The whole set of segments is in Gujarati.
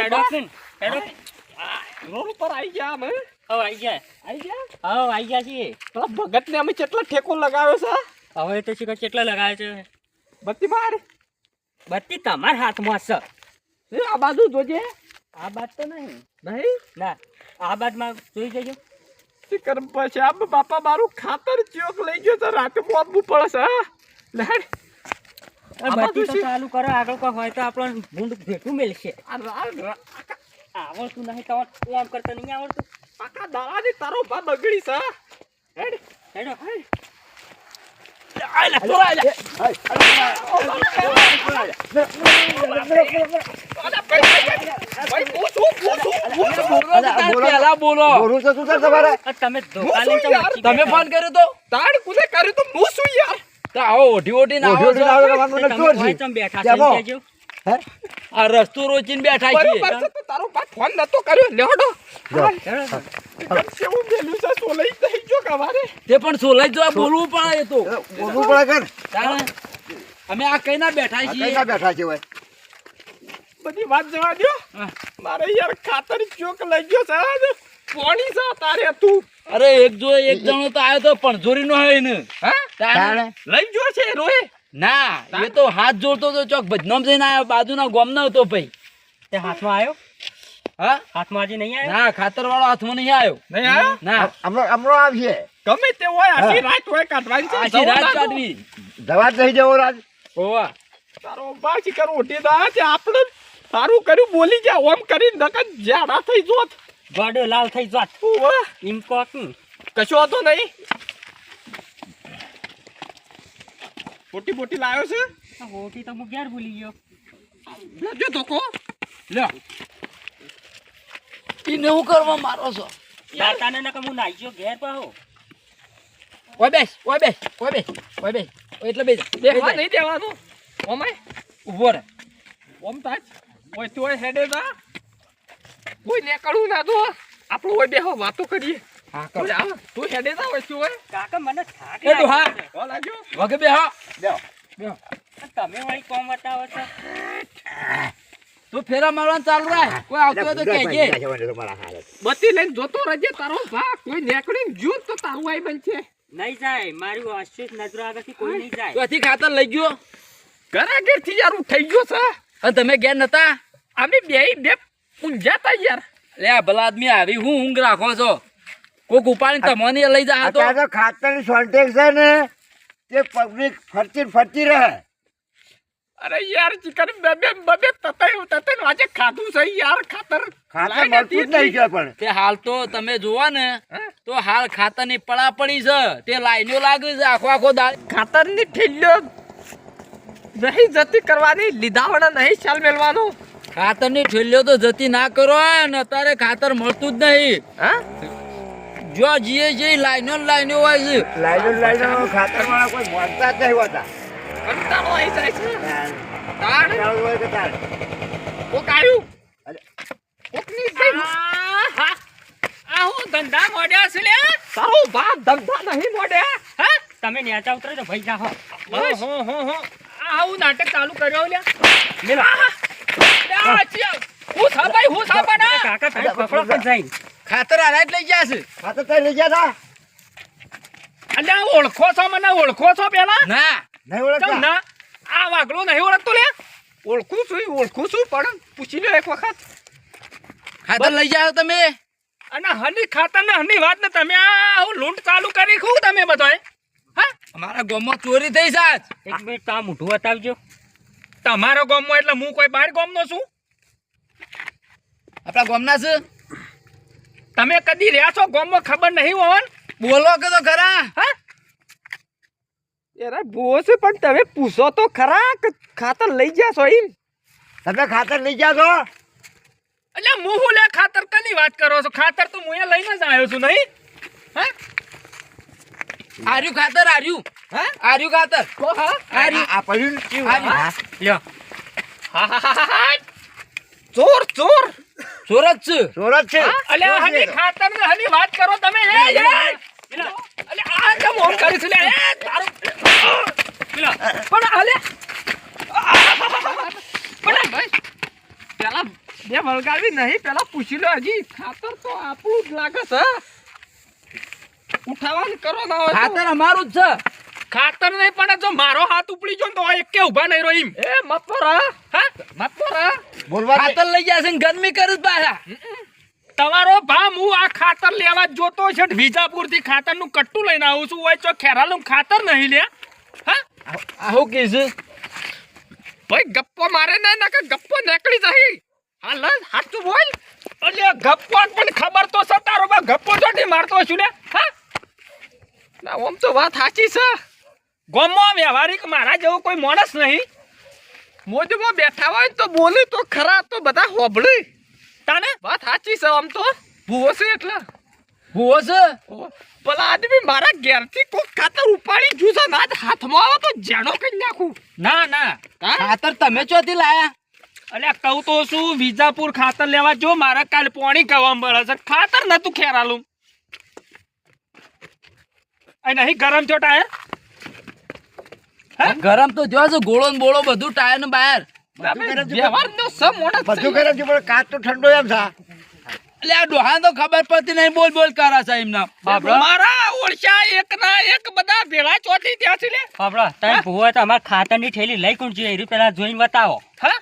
હેડો રોડ ઉપર આવી ગયા અમે. હવે આવી ગયા છીએ. પેલા ભગત ને અમે કેટલા ઠેકો લગાવ્યો છે. હવે તો શીખર કેટલા લગાવે છે બત્તી માર. બત્તી તમારા હાથમાં છે. આ બાજુ જોજે. આ બાદ તો નહીં નહીં ના આ બાદમાં જોઈ જજો. શિકર પછી આમ બાપા મારું ખાતર ચોક લઈ ગયો તો રાતે મોબવું પડશે. લેડ બત્તી તો ચાલુ કરો. આગળ કોઈ હોય તો આપણને ભૂંડ ભેટું મેળશે. આવડતું નહીં તો આમ કરતા નહીં આવડતું. આખા દાડાની તારો ભા બગડી છે. હેડ હેડો તમે ફોન કર્યો તો તાણ કુને કર્યું તો હું શું યાર. આવો ઓઢી બેઠા છે આ રસ્તો રોચીને બેઠા છીએ. બરોબર છે તો તારો બા ફોન નતો કર્યો. લેવડો કેવું મેલ્યું છે સોલઈ થઈ ગયો કવારે. તે પણ સોલાઈ જો બોલવું પડે. એ તો બોલવું પડે તાણે અમે આ કઈ ના બેઠા છીએ. કઈ બેઠા છે ભાઈ? બધી વાત જવા દો. મારે યાર ખાતર ચોક લઈ ગયો છે. પાણી છે તારે તું. અરે એક જણો તો આવ્યો તો પણ જોરી નો હોય ને. તાણે લઈ ગયો છે રોય. ના એ તો હાથ જોડતો તો ચોક ભજનમ જઈને આવ્યો. બાજુના ગામનો હતો ભાઈ. તે હાથમાં આવ્યો. હા હાથમાં હજી નહીં આવ્યો. ના ખાતર વાળો હાથમાં નહીં આવ્યો. નહીં આવ્યો. ના હમણાં આવશે. ગમે તે હોય આખી રાત હોય કાઢવાની છે. આછી રાત કાઢવી. દવા જ નહીં જવો રાજ. ઓવા તારો બા શિકર ઓટી દા છે. આપણે સારું કર્યું બોલી જા. ઓમ કરીને નકર જાડા થઈ જોત. ગોડો લાલ થઈ જાત. ઓવા એમ કોક કશો હતો નહીં. મોટી મોટી લાવ્યો છે. હોટી તો હું ક્યારે ભૂલી ગયો. લેજો ધોકો. લ્યો ઈને હું કરવા મારો છો. દાતાને નકર હું નાઈ ગયો ઘેર પાહો. ઓય બેસ એટલે બેસ દેખવા નહીં દેવાનું. ઓમાય ઉભો રહે. ઓમ તાજ ઓય તું ઓય હેડે ના. કોઈ નીકળવું ના દો. આપણું ઓય બેહો વાતો કરીએ. હા ઓય આવ તું હેડે ના હોય તું ઓય. કાકા મને થાક એ તો હા. હો લાગ્યો. વગે બે હા બેહો. તમે વળી કોમ બતાવો છો. તું ફેરા મારવાનું ચાલુ રાખ. કોઈ આવતું હોય તો કહેજે. બત્તી લઈને જોતો રહેજે. તારો ભા કોઈ નીકળીને જો તો તારું આઈ બનશે. નહીં જાય મારી આશીષ નજરો આગળથી કોઈ નહીં જાય. ત્યાંથી ખાતર લઈ ગયો. ઘરે ઘેરથી યાર થઈ ગયો છે. અને તમે ઘેર નતા. અમે બે ઊંઝા તા યાર. લે આ ભલા આદમી આવી હું ઊંઘ રાખો છો. કોક ઉપાડીને તમને લઈ જા તો. અત્યારે તો ખાતરની શોર્ટેજ છે ને તે પબ્લિક ફરતી રહે. અરે યાર ચિકન બબે તતઈ આજે ખાધું છે યાર. ખાતર ખાતર મળતું જ નહીં છે પણ. તે હાલ તો તમે જોવા ને તો હાલ ખાતરની પડા પડી છે. તે લાઈનો લાગે છે આખો દાળ. ખાતરની ઠેલ્યો નહીં જતી કરવાની. લીધા વણા નહીં ચાલ મેળવાનું. ખાતરની ઠેલ્યો તો જતી ના કરો ને અત્યારે ખાતર મળતું જ નહીં. હા જો જીએ જે લાઈનો હોય છે. લાઈનો ખાતરવાળા કોઈ મળતા જ નહીં હોતા. કંટાળો આવી જાય છે. તાણ ચાલુ હોય કે તાર. કોક આવ્યું. અરે. કોકની ભાઈ આ હું ધંધા મોડ્યા છે લે. તારો ભા ધંધા નહીં મોડ્યા. હા તમે નેચા ઉતરે તો ભાઈ જાહો. બસ આવું નાટક ચાલુ કર્યો લે. મેલો હું સાબાઈ હું સાબાના. કાકા તમે પકડો કે જાય. ખાતર આરા જ લઈ ગયા છે. ખાતર તઈ લઈ ગયા તા. અલ્યા ઓળખો છો મને ઓળખો છો પેલા. ના નહીં કેમ ઓળખતા. ના આ વાગલો નહીં ઓળખતો લે. ઓળખું છું પણ પૂછી લો એક વખત. ખાતર લઈ જાઓ તમે. અને હની ખાતર ને હની વાત ને તમે આ હું લૂંટ ચાલુ કરી ખું તમે બધાય. હા અમારા ગામમાં ચોરી થઈ સાચ. એક મિનિટ આ મોઢું બતાવજો. તમારો ગામમાં એટલે હું કોઈ બહાર ગામનો છું. આપણા ગામના છે. તમે કદી રહ્યા છો ગામમાં ખબર નહીં હોવન. બોલો કે તો ખરા. હા યાર બોસ પણ તમે પૂછો તો ખરા કે ખાતર લઈ ગયા છો એમ. તમે ખાતર લઈ ગયા છો? એટલે હું લે ખાતર કની વાત કરો છો. ખાતર તો હું અહીંયા લઈને જ આવ્યો છું નહીં. હા આર્યું ખાતર આર્યું. હા આર્યું ખાતર. કો હા આ પડ્યું ને? આર્યું. લ્યો હા ચોર ચોર જ છે. ચોર જ છે. અલ્યા હની ખાતર ને હની વાત કરો તમે. હે યાર અલ્યા આ કેમ ઓમ કરી છે લે. એ તારું પણ અલ્યા પણ ભાઈ પેલા બે વળગાવી નહીં પેલા પૂછી લો હજી ખાતર તો આપણું જ લાગે છે ઉઠાવાનું કરો ના હોય તો. ખાતર અમારું જ છે. ખાતર નહીં પણ જો મારો હાથ ઉપડી ગયો ને તો એક કે ઊભા નહીં રહ્યો એમ એ મતપરા હા મતપરા બોલવા દે. ખાતર લઈ જશે ને ગરમી કરે પાછા. તમારો ભામ હું આ ખાતર લેવા જ જોતો છે વિજાપુર થી ખાતર નું કટ્ટું લઈને આવું છું હોય તો ખેરાલું ખાતર નહીં લે હા આવું કે છે ભાઈ ગપ્પો મારે નહીં ના કે ગપ્પો નીકળી જાય હાલ હાચું બોલ અલ્યા ગપ્પો પણ ખબર તો છે તારો બા ગપ્પો ચોટી મારતો છું ને હા ના ઓમ તો વાત સાચી છે ગોમમાં વ્યવહારિક મારા જેવો કોઈ માણસ નહીં મોજમાં બેઠા હોય તો બોલે તો ખરા તો બધા હોબળે તાને વાત સાચી છે આમ તો ભૂવો છે એટલે ભૂવો છે પેલા આદમી મારા ઘેરથી કોઈ ખાતર ઉપાડી જુસે ને આજ હાથમાં આવે તો જેનો કરી નાખું ના ના ખાતર તમે ચોથી લાયા? અલ્યા કહું તો શું વિજાપુર ખાતર લેવા જો મારા કાલ પોણી કવા મળે છે ખાતર નતું ખેરાલું અહીં નહીં ગરમ છો ટાયર ગરમ તો જો છે ગોળો ને બોળો બધું ટાયર ને બહાર. વ્યવહારનો સમ મોણસ બધું કરે છે પણ કાચ તો ઠંડો એમ છે. એટલે આ ડોહા તો ખબર પડતી નહીં બોલ બોલ કરે છે એમના. મારા ઓળશા એક ના એક બધા ભેળા ચોથી ત્યાં છે લે બાપડો તમે ભૂવો તો અમાર ખાતરની થેલી લઈ કોણ છે એ પેલા જોઈને બતાવો. હા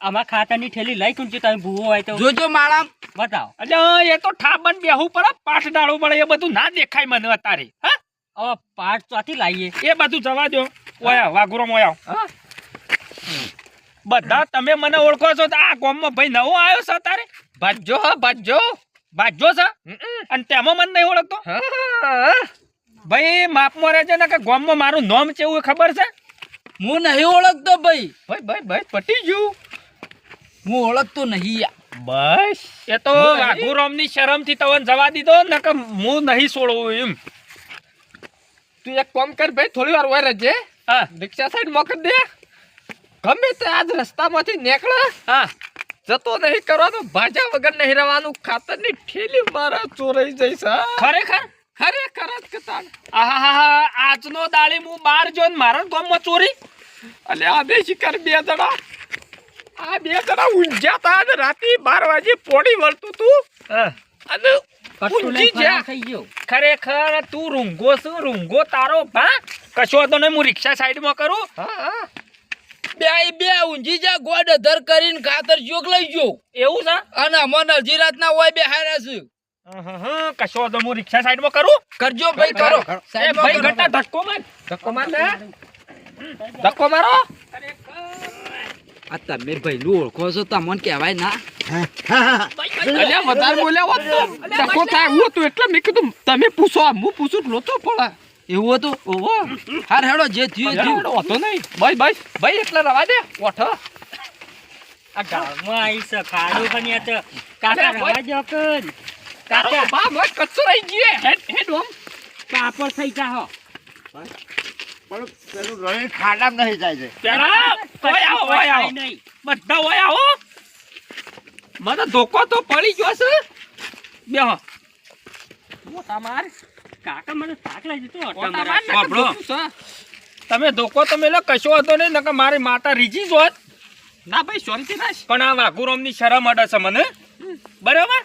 અમાર ખાતરની થેલી લઈ કોણ છે તમે ભૂવો હોય તો જોજો માળામ બતાવો. એટલે એ તો ઠાબન બેહું પર પાઠ ડાળું પડે એ બધું ના દેખાય મને અત્યારે હા હવે પાટ ચોથી લાવીએ. એ બધું જવા દો ઓયા વાઘુરો મોયા બધા તમે મને ઓળખો છો તો આ ગામમાં ભાઈ નવો આવ્યો છે તારે ભાજો હ ભાજો છે અને તેમાં મને નહીં ઓળખતો ભાઈ માપમાં રહેજે ને કે ગામમાં મારું નામ છે એવું ખબર છે હું નહીં ઓળખતો ભાઈ. ભાઈ પટી ગયું હું ઓળખતો નહીં. બસ એ તો વાઘુરામ ની શરમ થી તવન જવા દીધો ને કે હું નહીં છોડવું એમ તું એક કામ કર ભાઈ થોડી વાર હોય રહેજે હા રિક્ષા સાઈડ મોકલ દે ગમે તે આજ રસ્તામાંથી નીકળે હા જતો નહીં કરવાનો ભાજા વગર નહીં રહેવાનું ખાતરની ઠેલી મારા ચોરાઈ જઈશ ખરેખર ખરેખર જ કતાન આહા આજનો દાડી હું બહાર જો ને મારા ગામમાં ચોરી એટલે આ બે શિકાર બે જણા ઊંઝ્યા તા અને રાતે 12 વાગે પોણી વળતું તું અને કટ્ટું લઈ ફરાર થઈ ગયો. ખરેખર તું રૂંગો તારો ભા કશો તો નહીં હું રિક્ષા સાઈડમાં કરું બે ઊંઝી જા ગોડ અધર કરીને ખાતર જોક લઈ ગયો એવું છે અને અમન અડધી રાતના હોય બે હાર્યા છે. કશો તો હું રિક્ષા સાઈડમાં કરું કરજો ભાઈ કરો. એ ભાઈ ઘટા ધક્કો માર ને ધક્કો મારો આ તમે ભાઈલું ઓળખો છો તમને કહેવાય ના. અલ્યા વધારે બોલ્યા હોત તો ધક્કો થાય હું હતું એટલે મેં કીધું તમે પૂછો હું પૂછું લોચો પડે એવું હતું. ઓહો હાર હેડો જે થયું થયું. હોતો નહીં ભાઈ એટલે રવા દે ઓઠો આ ગામમાં આવી છે ખાડું પણ યાર તો કાકા અરે, રવા જો કન કાકા બા મોય કચ્ચો રહી ગયે હેડ ઓમ પાપડ થઈ જાહો. પણ પેલું રણી ખાડામાં નહીં જાય છે. પેલા ઓય આવો નહીં બધા ઓય આવો મને ધોકો તો પડી ગયો છે બેહો મોટા માર કાકા મને થાક લાગી તો મોટા માર સાંભળો તમે ધોકો તો મેલો કશો હતો નહીં નકર મારી માતા રીજી જોત ના ભાઈ શાંતિ રાખ પણ આ વાઘુરામની શરમ અડે છે મને બરાબર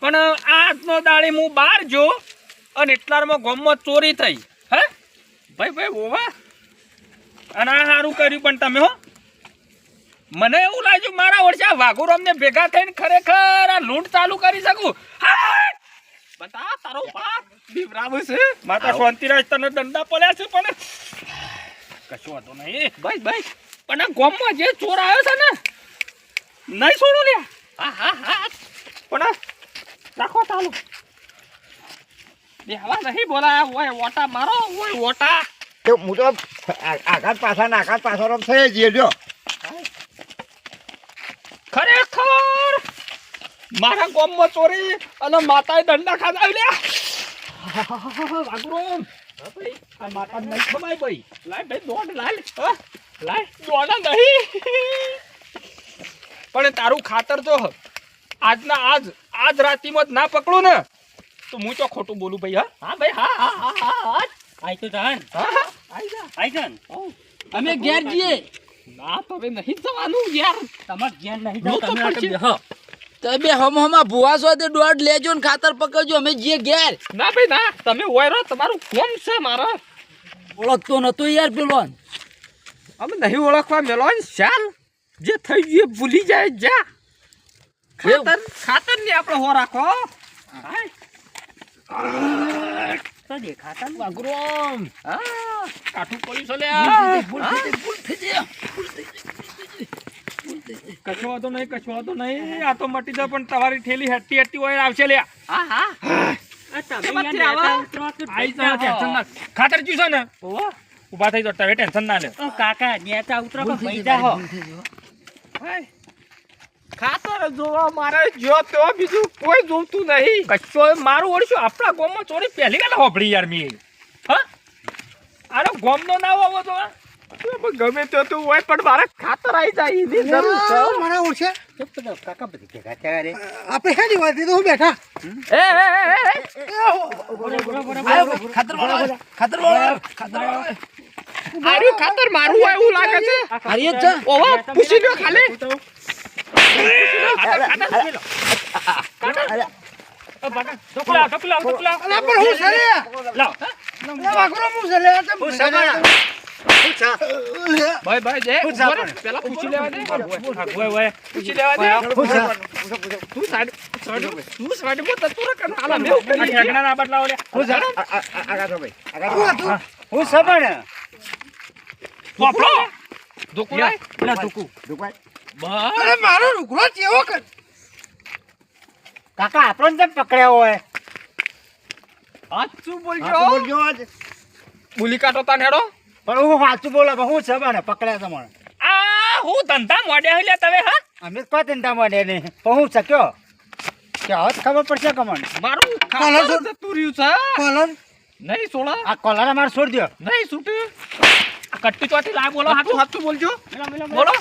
પણ આજનો દાડી હું બહાર જો અને એટલામાં ગામમાં ચોરી થઈ હે ભાઈ ઓવા અને આ સારું કર્યું પણ તમે હો મને એવું લાગ્યું મારા વર્ષે વાઘુરામને ભેગા થઈને ખરેખર આ લૂંટ ચાલુ કરી શકું બતા તારો બાપ બીવરાવ છે માતા શાંતિરાજ તને દંડા પડ્યા છે પણ કશું હતો નહીં ભાઈ પણ આ ગામમાં જે ચોર આવ્યો છે ને નહીં છોડું લે હા પણ રાખો ચાલુ દેવા નહીં બોલાયા ઓય ઓટા મારો ઓય ઓટા તો હું તો આઘાત પાછળ થઈ જઈએ જો. ખરેખર મારા ગામમાં ચોરી અને માતાએ દંડા ખાધા લ્યા વાઘુરામ ભાઈ આ માતા નહીં ખવાય ભાઈ લાય ભાઈ દોડ લાય દોડા નહીં પણ તારું ખાતર જો આજ રાતીમાં જ ના પકડું ને તો હું તો ખોટું બોલું ભાઈ હા ભાઈ હા આઈ તો જાન આઈ જા આઈ જાન અમે ઘેર જઈએ ના તમે નહીં જવાનું યાર. તમારે જ્ઞાન નહીં નો જાવ, તો તમે આ તો પછી. બેહો. તમે હમહમા ભુવા છો તે દોડ લેજો ને ખાતર પકડજો અમે જે ઘેર ના ભાઈ ના, તમે હોય રહો, તમારું કોમ છે મારા. ઓળખતો નતો યાર પેલો અમે નહીં ઓળખવા મેલો ને ચાલ, જે થઈ ગયું એ ભૂલી જાય જા. ખાતર ને આપણે હો રાખો. હાય. તો દેખાતા નહીં. વાગરોમ હા, કાઠું પડ્યું છે લે. ભૂલ થઈ જાય કશો વાંધો નહીં, કશો વાંધો નહીં. આ તો મટી જાય, પણ તમારી ઠેલી હેટી હેટી હોય આવશે લે. હા હા. આ તમે એમાંથી યાર આવા? નેતા ઉતરો તો આઈ બેસા જા, ટેન્શન હો. ના. ખાતર જ્યું છે ને, ઓહો. ઊભા થઈ જાઓ, તમે ટેન્શન ના લે. ઓ કાકા નેતા ઉતરો કે પૈસા હો. હાય. ખાતર જોવા મારે જો તો બીજું કોઈ જોતું નહીં. કચ્ચો મારું ઓળશું આપણા ગામમાં ચોરી પહેલી વાર હોભળી યાર મી. હા, આનો ગામનો ના હોવો તો ગમે તે તું હોય, પણ મારે ખાતર આવી જાય એની જરૂર છે. મને ઓળખે ચૂપ તો રહો, કાકા બધી ભેગા થયા રે. આપણે હેડી વાત તો હું બેઠા એ ખાતર વાળો ખાતર વાળો આર્યું ખાતર મારું હોય એવું લાગે છે. હારી જ છે ઓવા પૂછી લ્યો ખાલી. ઢોકલા અલા પણ હું છે રે લાવ. અલા વાગરો હું છે રે આ તો ભાઈ ભાઈ જે પેલા પૂછી લેવા દે. પૂછી લેવા દે. તું સાઈડ બોલ તું રકમ આલા મેં ઠેકણા ના બદલાવો લે. હું સબણ પોપડો ઢોકલા પેલા ધુકુ. બસ. અરે મારો રૂકડો ચેવો કર કાકા આપણને કેમ પકડ્યા હોય સાચું બોલજો. સાચું બોલજો આજ. બોલી કાઢો તાન હેડો. પણ હું સાચું બોલો કે હું સબણ પકડ્યા તમારે આ હું ધંધા મોડ્યા લે તમે. હા, અમે કોઈ ચિંતા મળે નહીં પણ હું શક્યો કે હવે ખબર પડશે કમણ મારું કોલર ખાતર છોડ. જતું રહ્યું છે. કોલર નહીં સોળા, આ કોલર અમારે છોડી દો નહીં છૂટ્યું. કટ્ટી ચોટી લાય બોલો. હાચું બોલજો. બોલો.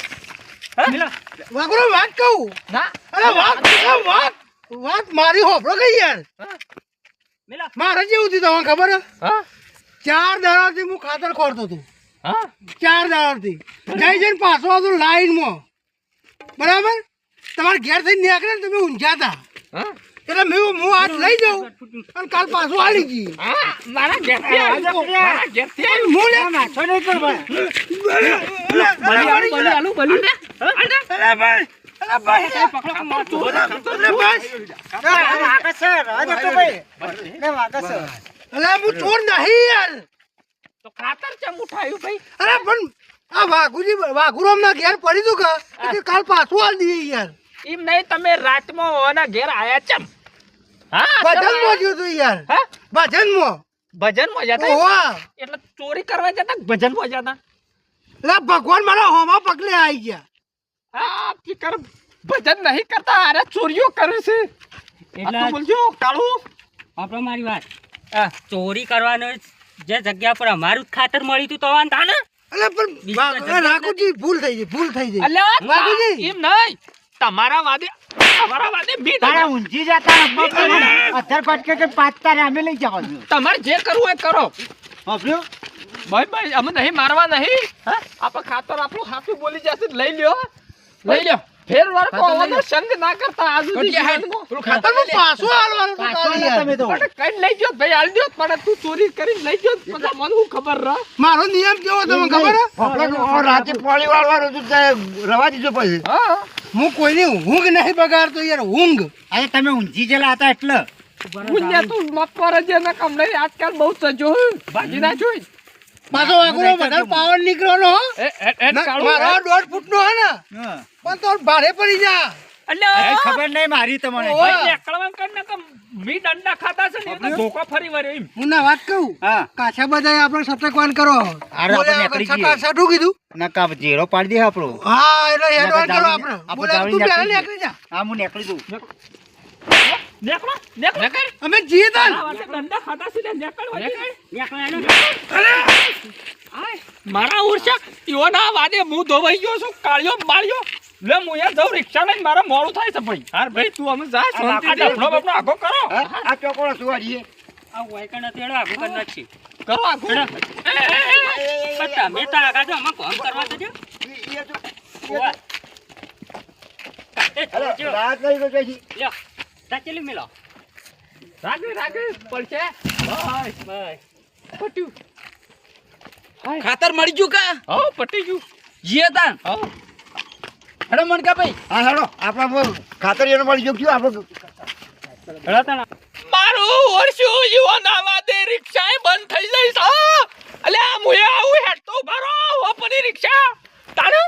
વાગરો વાત કહું ના અરે વાત મારી હોપડો કઈ યાર મેલા મારે જેવું થયું તમને ખબર હે? હા 4 દાડાથી હું ખાતર ખોરતો હતો હા 4 દાડાથી જઈને પાછો આવતો લાઈનમાં બરાબર તમારે ઘેર થઈને નીકળે ને તમે ઊંઝા હતા હા એટલે હું આજ લઈ જાઉં અને કાલ પાછું આલી ગઈ હા, મારા ઘેરથી આવ્યું. મારા ઘેરથી આવ્યું. હું લે નાખો નહીં તો ભાઈ. બલી આલુ. અરે ભાઈ વાગે છે રાજ તો ભાઈ ને વાગે છે અલા હું ચોર નહીં યાર તો ખાતર ચમ ઉઠાયું ભાઈ? અરે પણ આ વાઘુરામ ના ઘેર પડી તું કે એટલે કાલ પાછું આલી દઈએ યાર એમ નહીં, તમે રાતમાં ઓના ઘેર આયા ચમ? હા ભજનમાં ગયો તું યાર હા, ભજનમાં ભજનમાં જતા ઓવા એટલે ચોરી કરવા જતા કે ભજનમાં જતા? લા ભગવાન મારા હોમાં પગલે આવી ગયા હા, ફિકર ભજન નહીં કરતા, અરે ચોરીઓ કરે છે. એટલે આ તો બોલજો કાળું. આપણે મારી વાત હા, ચોરી કરવાનો જે જગ્યા પર અમારું જ ખાતર મળ્યું તું તો વાંધા ને. અલે પણ રાખુજી ભૂલ થઈ ગઈ અલ્યા વાઘુજી. એમ નહીં, તમારા વાદે બી તારા ઊંઝી જતા અધર પટકે કે પાછતા ને અમે લઈ જવાનું તમારે જે કરવું હોય કરો. સાંભળ્યું ભાઈ અમે નહીં મારવા નહીં. હા, આપણે ખાતર આપણું હાથું બોલી જશે તો લઈ લ્યો. ફેર વાર કોવાનો સંગ ના કરતા આજ સુધી જીવનમાં. ખાતર નું પાછું આલવાનું તું તારી યાર. તમે તો પણ કઈ લઈ ગયો ભાઈ હાલ દ્યો, પણ તું ચોરી કરીને લઈ ગયો પછી મને શું ખબર રહે? મારો નિયમ કેવો તમને ખબર હે? રાતે પાણી વાળવાનું હતું તે રવા દીધું પછી હા, હું કોઈની ઊંઘ નહીં બગાડતો યાર ઊંઘ આજે તમે ઊંઝી ગયેલા હતા એટલે પુણ્ય તું મકવારે જે ના કામ નહીં, આજકાલ બહુ સજો ભાજી ના જોઈ. પાછો વાઘુરો વધારે પાવર નીકળવાનો હો કાળું મારો 1.5 ફૂટ નો હે ને પણ તો ભારે પડી જા અલ્યા ખબર નહીં મારી તમને ભાઈ નેકળવાનું કર ને કે મી દંડા ખાતા છે ને એટલે ધોકા ફરી વળ્યો એમ. હું ના વાત કહું હા કાછા બધા આપણે સટકવાન કરો અરે આપણે નીકળી જઈએ. સાટું કીધું નકા ઝેરો પાડી દે આપણો હા એટલે હેડવાન કરો આપણે આપણે બોલે તું પહેલા નીકળી જા હા હું નીકળી દઉં નેકળો. અમે જીએ તાન આ વાતે દંડા ખાતા છે ને નેકળ વાતે. નેકળવાનું. મારા ઉર્ષા ઈઓના વાદે હું ધોવાઈ ગયો છું, કાળિયો માળ્યો. લે હું યાર જાઉં રિક્ષા લઈને, મારા મોડું થાય છે ભાઈ. હાર ભાઈ તું અમે જા શાંતિથી ડફલો બફલો આખો કરો. આ ચોકોડો સુવાડીએ આ વાયકણ હતી એડો આગળ કરી નાખી. કરો આખો. પણ તમે તો આગળ જો અમે કામ કરવા તો જો. ઓય. એ અરે જો, રાત નહીં તો કઈ લ્યો તાચેલી મેલો રાગે પડશે બસ પટ્યું ખાતર મળી ગયું કા હા પટી ગયું જીએ તાન હા હેડો મણકા ભાઈ હા હેડો આપણા ખાતર એનો મળી ગયો કયું આપણે રતન મારું વર્ષો જીવન આવા દે રિક્ષા બંધ થઈ જઈશ અલ્યા મુએ આવું હેડ તો ભરો ઓપની રિક્ષા તારે